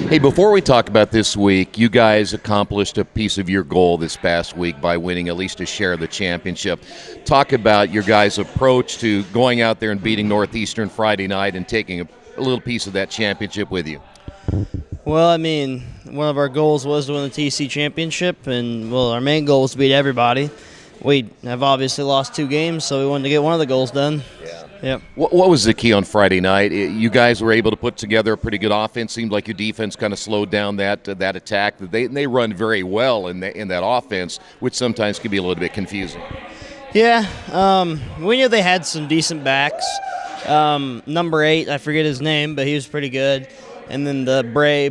Hey, before we talk about this week, you guys accomplished a piece of your goal this past week by winning at least a share of the championship. Talk about your guys' approach to going out there and beating Northeastern Friday night and taking a little piece of that championship with you. Well, I mean, one of our goals was to win the TC championship, and, well, our main goal was to beat everybody. We have obviously lost 2 games, so we wanted to get one of the goals done. Yeah. Yep. What was the key on Friday night? You guys were able to put together a pretty good offense. Seemed like your defense kind of slowed down that attack. They run very well in that offense, which sometimes can be a little bit confusing. Yeah, we knew they had some decent backs. Number 8, I forget his name, but he was pretty good. And then the Bray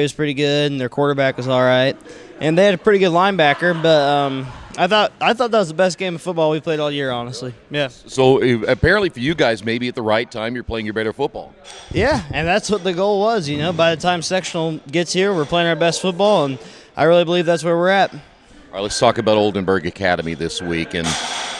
was pretty good, and their quarterback was all right. And they had a pretty good linebacker, but I thought that was the best game of football we played all year, honestly. Yeah. So apparently for you guys, maybe at the right time, you're playing your better football. Yeah, and that's what the goal was. You know, by the time sectional gets here, we're playing our best football, and I really believe that's where we're at. All right, let's talk about Oldenburg Academy this week. And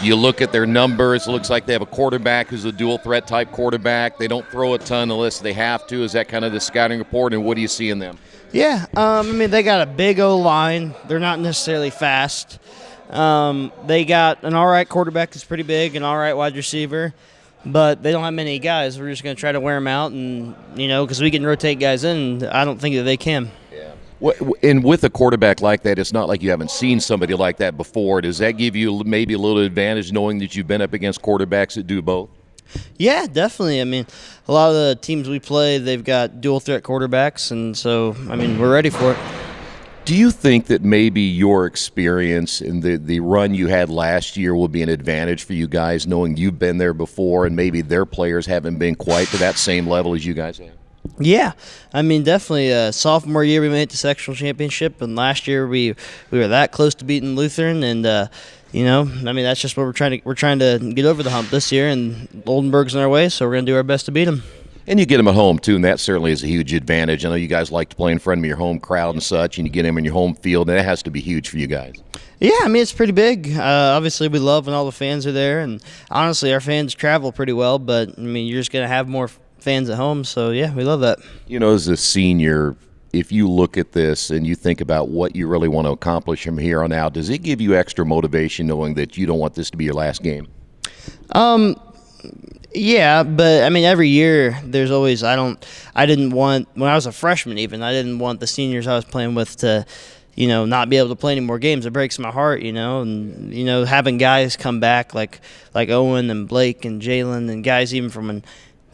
you look at their numbers, it looks like they have a quarterback who's a dual threat type quarterback. They don't throw a ton unless they have to. Is that kind of the scouting report, and what do you see in them? Yeah, I mean, they got a big O-line. They're not necessarily fast. They got an all right quarterback that's pretty big, an all right wide receiver, but they don't have many guys. We're just going to try to wear them out, and because we can rotate guys in, I don't think that they can. And with a quarterback like that, it's not like you haven't seen somebody like that before. Does that give you maybe a little advantage knowing that you've been up against quarterbacks that do both? Yeah, definitely. I mean, a lot of the teams we play, they've got dual threat quarterbacks, and so, I mean, we're ready for it. Do you think that maybe your experience in the run you had last year will be an advantage for you guys, knowing you've been there before and maybe their players haven't been quite to that same level as you guys have? Yeah, I mean, definitely. Sophomore year, we made it to sectional championship, and last year we were that close to beating Lutheran, and I mean, that's just what we're trying to get over the hump this year, and Oldenburg's in our way, so we're going to do our best to beat them. And you get them at home, too, and that certainly is a huge advantage. I know you guys like to play in front of your home crowd and such, and you get them in your home field, and that has to be huge for you guys. Yeah, I mean, it's pretty big. Obviously, we love when all the fans are there, and honestly, our fans travel pretty well, but, I mean, you're just going to have more fans at home, so, yeah, we love that. As a senior, if you look at this and you think about what you really want to accomplish from here on out, does it give you extra motivation knowing that you don't want this to be your last game? Yeah, but I mean, every year there's always I didn't want, when I was a freshman even, I didn't want the seniors I was playing with to, not be able to play any more games. It breaks my heart, and having guys come back like Owen and Blake and Jalen and guys even from when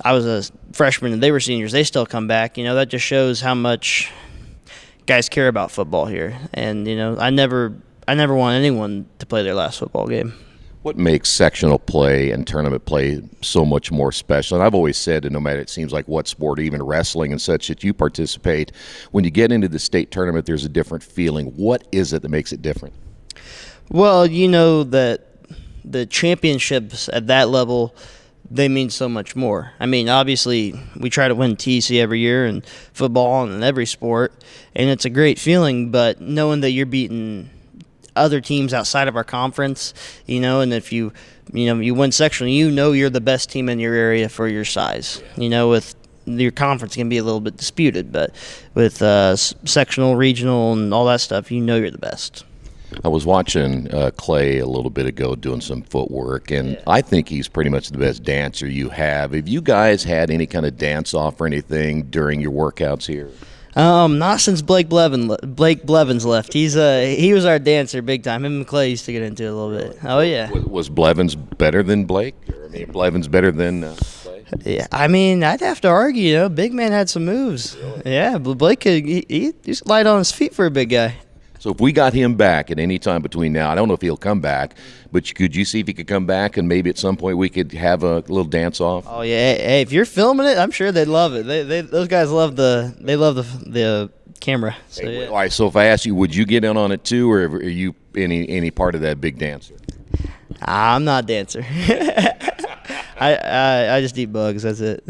I was a freshman and they were seniors, they still come back. That just shows how much guys care about football here. And I never want anyone to play their last football game. What makes sectional play and tournament play so much more special? And I've always said that no matter, it seems like what sport, even wrestling and such, that you participate, when you get into the state tournament, there's a different feeling. What is it that makes it different? Well, that the championships at that level, they mean so much more. I mean, obviously, we try to win TC every year in football and in every sport, and it's a great feeling, but knowing that you're beating other teams outside of our conference, and if you win sectional, you're the best team in your area for your size. With your conference can be a little bit disputed, but with sectional, regional, and all that stuff, you're the best. I was watching Clay a little bit ago doing some footwork, and I think he's pretty much the best dancer you have. Have you guys had any kind of dance-off or anything during your workouts here? Not since Blake Blevins left. He was our dancer big time. Him and Clay used to get into it a little bit. Oh, yeah. Was Blevins better than Blake? Blevins better than Clay? Yeah, I mean, I'd have to argue, big man had some moves. Really? Yeah, but Blake he just light on his feet for a big guy. So if we got him back at any time between now, I don't know if he'll come back, but could you see if he could come back and maybe at some point we could have a little dance-off? Oh, yeah. Hey, if you're filming it, I'm sure they'd love it. Those guys love the camera. So, hey, yeah. All right, so if I ask you, would you get in on it too, or are you any part of that big dancer? I'm not a dancer. I just eat bugs, that's it.